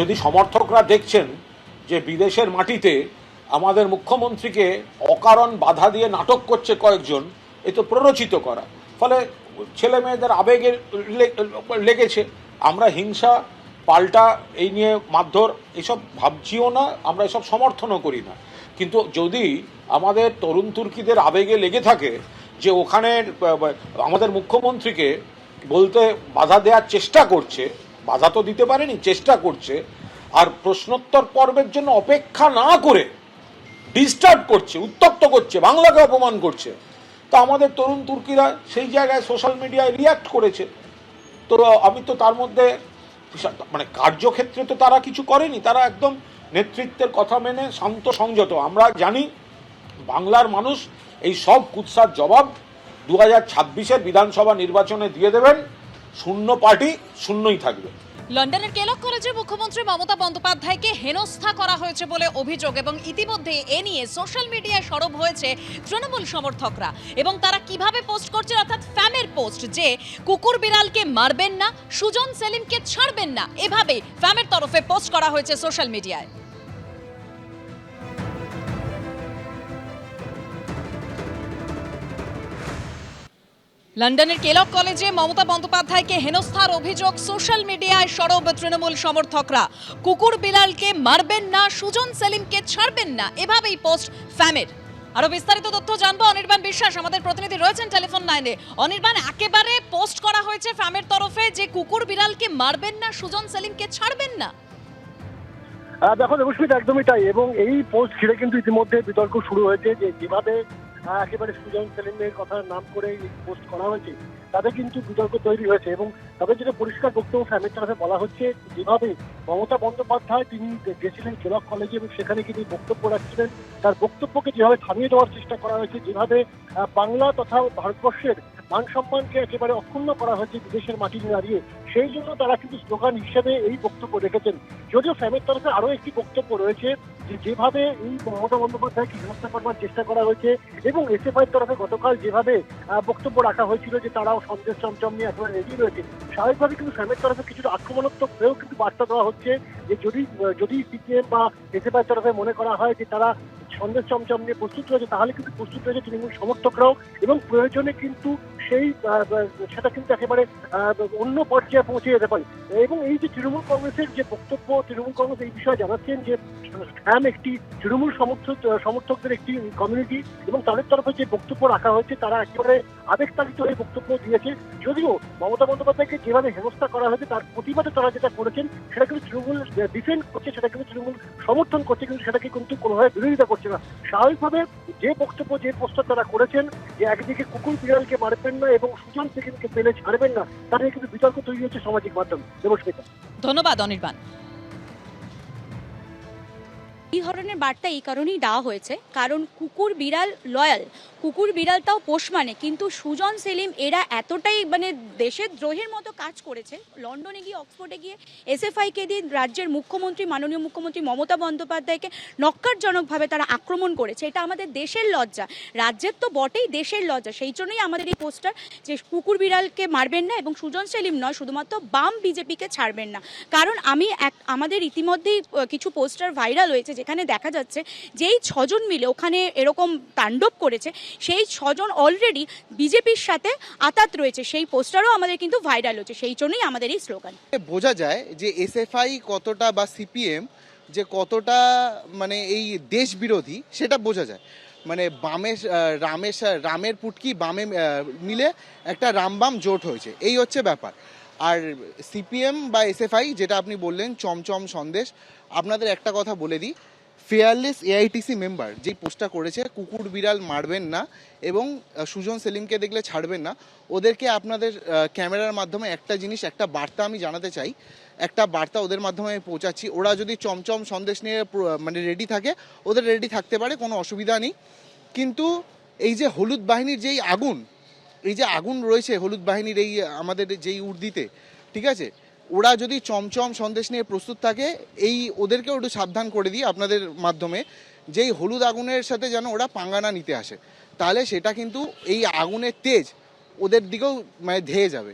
যদি সমর্থকরা দেখছেন যে বিদেশের মাটিতে আমাদের মুখ্যমন্ত্রীকে অকারণ বাধা দিয়ে নাটক করছে কয়েকজন, এ তো প্ররোচিত করা, ফলে ছেলে মেয়েদের আবেগে লেগেছে। আমরা হিংসা পাল্টা এই নিয়ে মারধর এসব ভাবছিও না, আমরা এসব সমর্থনও করি না। কিন্তু যদি আমাদের তরুণ তুর্কিদের আবেগে লেগে থাকে যে ওখানে আমাদের মুখ্যমন্ত্রীকে বলতে বাধা দেওয়ার চেষ্টা করছে, বাধা তো দিতে পারেনি, চেষ্টা করছে, আর প্রশ্নোত্তর পর্বের জন্য অপেক্ষা না করে ডিস্টার্ব করছে, উত্তপ্ত করছে, বাংলাকে অপমান করছে, তা আমাদের তরুণ তুর্কিরা সেই জায়গায় সোশ্যাল মিডিয়ায় রিয়াক্ট করেছে। তো আমি তো তার মধ্যে মানে কার্যক্ষেত্রে তো তারা কিছু করেনি, তারা একদম নেতৃত্বের কথা মেনে শান্ত সংযত। আমরা জানি বাংলার মানুষ এই সব কুৎসার জবাব 2026-এর বিধানসভা নির্বাচনে দিয়ে দেবেন। শূন্য পার্টি শূন্যই থাকবে। লন্ডনের কেলক কলেজে মুখ্যমন্ত্রী মমতা বন্দ্যোপাধ্যায়কে হেনস্থা করা হয়েছে বলে অভিযোগ, এবং ইতিমধ্যে এ নিয়ে সোশ্যাল মিডিয়ায় সরব হয়েছে তৃণমূল সমর্থকরা। এবং তারা কিভাবে পোস্ট করছে, অর্থাৎ ফ্যামের পোস্ট, যে কুকুর বিড়ালকে মারবেন না, সুজন সেলিমকে ছাড়বেন না, এভাবে ফ্যামের তরফে পোস্ট করা হয়েছে সোশ্যাল মিডিয়ায়। লন্ডনের কেলক কলেজে মমতা বন্দ্যোপাধ্যায়কে হেনস্থার অভিযোগ, সোশ্যাল মিডিয়ায় সরব তৃণমূল সমর্থকরা। কুকুর বিড়ালকে মারবেন না, সুজন সেলিমকে ছাড়বেন না, এভাবেই পোস্ট ফ্যামের। আরো বিস্তারিত তথ্য জানবো, অনির্বাণ বিশ্বাস আমাদের প্রতিনিধি রয়েছেন টেলিফোন লাইনে। অনির্বাণ, একেবারে পোস্ট করা হয়েছে ফ্যামের তরফে যে কুকুর বিড়ালকে মারবেন না, সুজন সেলিমকে ছাড়বেন না। দেখো দেবস্মিতা, একদমই তাই। এবং এই পোস্ট ঘিরে কিন্তু ইতিমধ্যে বিতর্ক শুরু হয়েছে যে যেভাবে একেবারে সুজন সেলিমের কথা নাম করে পোস্ট করা হয়েছে, তাতে কিন্তু বিতর্ক তৈরি হয়েছে। এবং তাদের যেটা পরিষ্কার বক্তব্য ফ্যামের তরফে বলা হচ্ছে, যেভাবে মমতা বন্দ্যোপাধ্যায় তিনি গেছিলেন কেলক কলেজে এবং সেখানে তিনি বক্তব্য রাখছিলেন, তার বক্তব্যকে যেভাবে থামিয়ে দেওয়ার চেষ্টা করা হয়েছে, যেভাবে বাংলা তথা ভারতবর্ষের মান সম্মানকে একেবারে অক্ষুণ্ণ করা হয়েছে বিদেশের মাটিতে দাঁড়িয়ে, সেই জন্য তারা কিন্তু স্লোগান হিসেবে এই বক্তব্য রেখেছেন। যদিও ফ্যামের তরফে আরো একটি বক্তব্য রয়েছে যে যেভাবে এই মমতা বন্দ্যোপাধ্যায়কে হেনস্থা করবার চেষ্টা করা হয়েছে, এবং এসএফআইয়ের তরফে গতকাল যেভাবে বক্তব্য রাখা হয়েছিল যে তারাও সন্দেশ চমচম নিয়ে একেবারে রেডি রয়েছে, স্বাভাবিকভাবে কিন্তু ফ্যামের তরফে কিছুটা আক্রমণাত্মক হয়েও কিন্তু বার্তা দেওয়া হচ্ছে যে যদি সিপিএম বা এসএফআইয়ের তরফে মনে করা হয় যে তারা সন্দেশ চমচম নিয়ে প্রস্তুত রয়েছে, তাহলে কিন্তু প্রস্তুত রয়েছে তৃণমূল সমর্থকরাও, এবং প্রয়োজনে কিন্তু সেটা কিন্তু একেবারে অন্য পর্যায়ে পৌঁছে যেতে পারে। এবং এই যে তৃণমূল কংগ্রেসের যে বক্তব্য, তৃণমূল কংগ্রেস এই বিষয়ে জানাচ্ছেন যে ফ্যাম একটি তৃণমূল সমর্থকদের একটি কমিউনিটি, এবং তাদের তরফে যে বক্তব্য রাখা হয়েছে তারা একেবারে আবেগতাড়িত হয়ে বক্তব্য দিয়েছে। যদিও মমতা বন্দ্যোপাধ্যায়কে যেভাবে হেনস্থা করা হয়েছে তার প্রতিবাদে তারা যেটা করেছেন সেটা কিন্তু তৃণমূল ডিফেন্ড করছে, সেটা কিন্তু তৃণমূল সমর্থন করছে, কিন্তু সেটাকে কিন্তু কোনোভাবে বিরোধিতা করছে না। স্বাভাবিকভাবে যে বক্তব্য, যে পোস্টার তারা করেছেন যে একদিকে কুকুর বিড়ালকে মারবেন না এবং সুজন সেলিমকে পেলে ছাড়বেন না, তাদের কিন্তু বিতর্ক তৈরি হচ্ছে সামাজিক মাধ্যমে। দেবস্মিতা, ধন্যবাদ অনির্বাণ। এই ধরনের বার্তা এই কারণেই দেওয়া হয়েছে কারণ কুকুর বিড়াল লয়াল, কুকুর বিড়ালটাও পোষ মানে, কিন্তু সুজন সেলিম এরা এতটাই মানে দেশের দ্রোহের মতো কাজ করেছে। লন্ডনে গিয়ে, অক্সফোর্ডে গিয়ে এসএফআইকে দিয়ে রাজ্যের মুখ্যমন্ত্রী, মাননীয় মুখ্যমন্ত্রী মমতা বন্দ্যোপাধ্যায়কে নক্কারজনকভাবে তারা আক্রমণ করেছে। এটা আমাদের দেশের লজ্জা, রাজ্যের তো বটেই, দেশের লজ্জা। সেই জন্যই আমাদের এই পোস্টার যে কুকুর বিড়ালকে মারবেন না এবং সুজন সেলিম নয়, শুধুমাত্র বাম বিজেপিকে ছাড়বেন না। কারণ আমাদের ইতিমধ্যেই কিছু পোস্টার ভাইরাল হয়েছে যেখানে দেখা যাচ্ছে যেই 6 জন মিলে ওখানে এরকম তাণ্ডব করেছে, সেই 6 জন অলরেডি বিজেপির সাথে আতাত রয়েছে। সেই পোস্টারও আমাদের কিন্তু ভাইরাল হচ্ছে, সেই জন্যই আমাদের এই স্লোগান। বোঝা যায় যে এসএফআই কতটা বা সিপিএম যে কতটা মানে এই দেশ বিরোধী সেটা বোঝা যায়। মানে রামের পুটকি বামে মিলে একটা রামবাম জোট হয়েছে, এই হচ্ছে ব্যাপার। আর সিপিএম বা এসএফআই যেটা আপনি বললেন চমচম সন্দেশ, আপনাদের একটা কথা বলে দিই, ফেয়ারলেস এআইটিসি মেম্বার যেই পোস্টটা করেছে কুকুর বিড়াল মারবেন না এবং সুজন সেলিমকে দেখলে ছাড়বেন না, ওদেরকে আপনাদের ক্যামেরার মাধ্যমে একটা জিনিস, একটা বার্তা আমি জানাতে চাই, একটা বার্তা ওদের মাধ্যমে আমি পৌঁছাচ্ছি। ওরা যদি চমচম সন্দেশ নিয়ে মানে রেডি থাকে, ওদের রেডি থাকতে পারে, কোনো অসুবিধা নেই। কিন্তু এই যে হলুদ বাহিনীর যেই আগুন, এই যে আগুন রয়েছে হলুদ বাহিনীর এই আমাদের যেই উর্দিতে, ঠিক আছে, ওরা যদি চমচম সন্দেশ নিয়ে প্রস্তুত থাকে, এই ওদেরকেও একটু সাবধান করে দিই আপনাদের মাধ্যমে, যেই হলুদ আগুনের সাথে যেন ওরা পাঙ্গানা নিতে আসে, তাহলে সেটা কিন্তু এই আগুনের তেজ ওদের দিকেও মানে ধেয়ে যাবে।